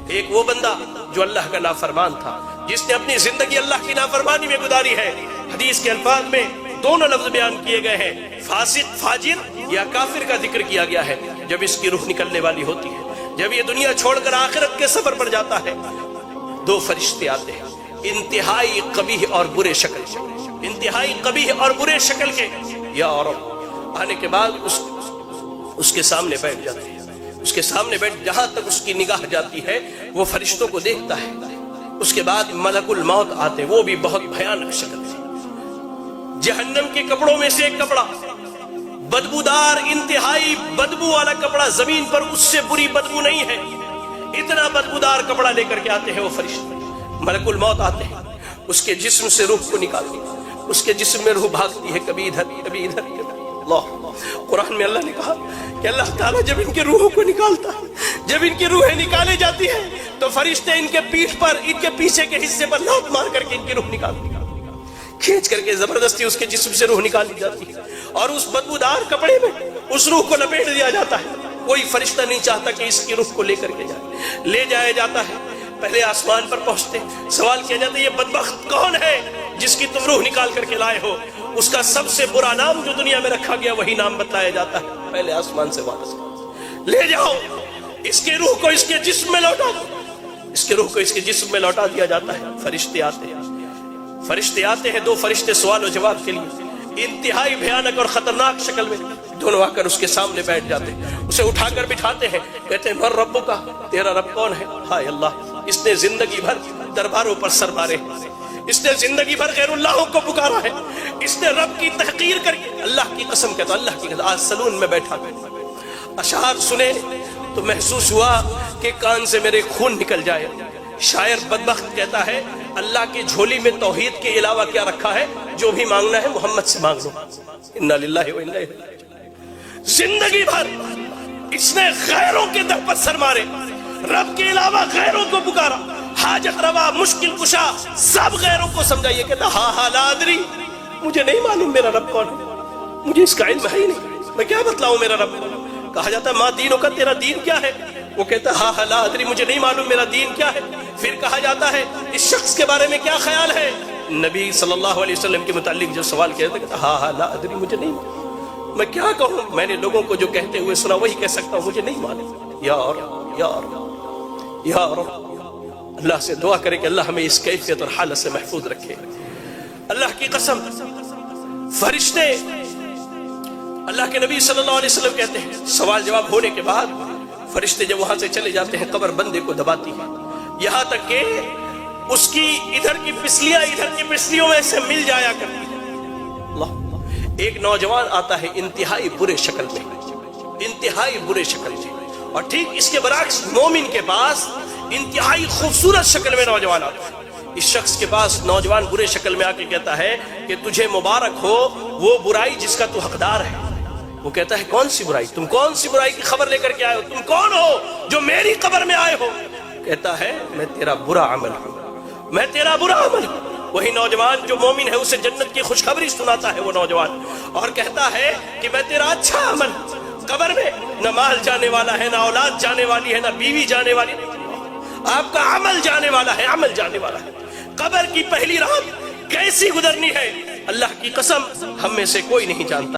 ایک وہ بندہ جو اللہ کا نافرمان تھا، جس نے اپنی زندگی اللہ کی نافرمانی میں گزاری ہے۔ حدیث کے الفاظ میں دونوں لفظ بیان کیے گئے ہیں، فاسق فاجر یا کافر کا ذکر کیا گیا ہے۔ جب اس کی روح نکلنے والی ہوتی ہے، جب یہ دنیا چھوڑ کر آخرت کے سفر پر جاتا ہے، دو فرشتے آتے ہیں انتہائی قبیح اور برے شکل کے، انتہائی قبیح اور برے شکل کے، یا رب، آنے کے بعد اس کے سامنے بیٹھ جاتے ہیں۔ اس کے سامنے بیٹھ، جہاں تک اس کی نگاہ جاتی ہے وہ فرشتوں کو دیکھتا ہے۔ اس کے بعد ملک الموت آتے، وہ بھی بہت بھیانک شکل سے، جہنم کے کپڑوں میں سے ایک کپڑا، بدبودار انتہائی بدبو والا کپڑا، زمین پر اس سے بری بدبو نہیں ہے، اتنا بدبودار کپڑا لے کر کے آتے ہیں وہ فرشتے۔ ملک الموت آتے ہیں، اس کے جسم سے روح کو نکالتے ہیں، اس کے جسم میں روح بھاگتی ہے، کبھی ادھر کبھی ادھر کبھی اللہ۔ قرآن میں اللہ نے کہا کہ اللہ تعالیٰ جب ان کے روحوں کو نکالتا ہے، جب ان کی روحیں نکالے جاتی ہیں تو فرشتے ان کے پیٹھ پر، ان کے پیچھے کے حصے پر لات مار کر کے ان کی روح نکالتے ہیں، کھینچ کر کے زبردستی اس کے جسم سے روح نکالی جاتی ہے، اور اس بدبودار کپڑے میں اس روح کو لپیٹ دیا جاتا ہے۔ کوئی فرشتہ نہیں چاہتا کہ اس کی روح کو لے کر کے جائے، لے جایا جاتا ہے۔ پہلے آسمان پر پہنچتے، سوال کیا جاتا ہے یہ بدبخت کون ہے جس کی تم روح نکال کر کے لائے ہو؟ اس کا سب سے برا نام جو دنیا میں رکھا گیا وہی نام بتلایا جاتا ہے، پہلے آسمان سے واپس لے جاؤ، اس کے روح کو اس کے جسم میں لوٹا دو۔ اس کے روح کو اس کے جسم میں لوٹا دیا جاتا ہے۔ فرشتے آتے ہیں، فرشتے آتے ہیں، دو فرشتے سوال و جواب کے لیے انتہائی بھیانک اور خطرناک شکل میں دونوں آ کر اس کے سامنے بیٹھ جاتے ہیں، اسے اٹھا کر بٹھاتے ہیں، کہتے ہیں من ربک کا، تیرا رب کون ہے؟ ہائے اللہ، اس نے زندگی بھر درباروں پر سر مارے، اس نے زندگی بھر غیر اللہوں کو پکارا ہے، اس نے رب کی تحقیر کر کے، اللہ کی قسم کہتا، اللہ کی قسم، آج سلون میں بیٹھا کر اشعار سنے تو محسوس ہوا کہ کان سے میرے خون نکل جائے۔ شاعر بدبخت کہتا ہے اللہ کی جھولی میں توحید کے علاوہ کیا رکھا ہے؟ جو بھی مانگنا ہے محمد سے مانگ لو۔ انا للہ و انا الیہ راجعون۔ زندگی بھر اس نے غیروں کے در پر سر مارے، رب کے علاوہ غیروں کو پکارا، حاجت روا، مشکل کشا، سب غیروں کو سمجھا۔ یہ کہتا ہاں لا ادری، مجھے نہیں معلوم میرا رب کون ہے، مجھے اس کا علم ہے ہی نہیں، میں کیا بتلاؤں میرا رب۔ کہا جاتا ہے ماں دینوں کا، تیرا دین کیا ہے؟ وہ کہتا ہے ہاں لا ادری، مجھے نہیں معلوم میرا دین کیا ہے۔ پھر کہا جاتا ہے اس شخص کے بارے میں کیا خیال ہے؟ نبی صلی اللہ علیہ وسلم کے متعلق جو سوال کیا تھا، کہتا ہاں لا ادری، مجھے نہیں معلوم، میں کیا کہوں، میں نے لوگوں کو جو کہتے ہوئے سنا وہی کہہ سکتا ہوں، مجھے نہیں معلوم۔ یا رب یا رب یا رب، اللہ سے دعا کرے کہ اللہ ہمیں اس کیفیت اور حالت سے محفوظ رکھے۔ اللہ کی قسم، فرشتے اللہ کے نبی صلی اللہ علیہ وسلم کہتے ہیں سوال جواب ہونے کے بعد فرشتے جب وہاں سے چلے جاتے ہیں، قبر بندے کو دباتی ہے، یہاں تک کہ اس کی ادھر کی پسلیاں ادھر کی پسلیوں میں سے مل جایا کرتی ہے۔ اللہ، ایک نوجوان آتا ہے انتہائی برے شکل میں، انتہائی برے شکل میں، اور ٹھیک اس کے برعکس مومن کے پاس انتہائی خوبصورت شکل میں نوجوان آتا ہے۔ اس شخص کے پاس نوجوان برے شکل میں آ کے کہتا ہے کہ تجھے مبارک ہو وہ برائی جس کا تو حقدار ہے۔ وہ کہتا ہے کون سی برائی؟ تم کون سی برائی کی خبر لے کر کے آئے ہو؟ تم کون ہو جو میری قبر میں آئے ہو؟ کہتا ہے میں تیرا برا عمل ہوں، میں تیرا برا عمل ہوں۔ وہی نوجوان جو مومن ہے اسے جنت کی خوشخبری سناتا ہے وہ نوجوان، اور کہتا ہے کہ میں تیرا اچھا عمل ہوں۔ قبر میں نہ مال جانے والا ہے، نہ اولاد جانے والی ہے، نہ بیوی جانے والی ہے، آپ کا عمل جانے والا ہے، عمل جانے والا ہے۔ قبر کی پہلی رات کیسی گزرنی ہے اللہ کی قسم ہم میں سے کوئی نہیں جانتا۔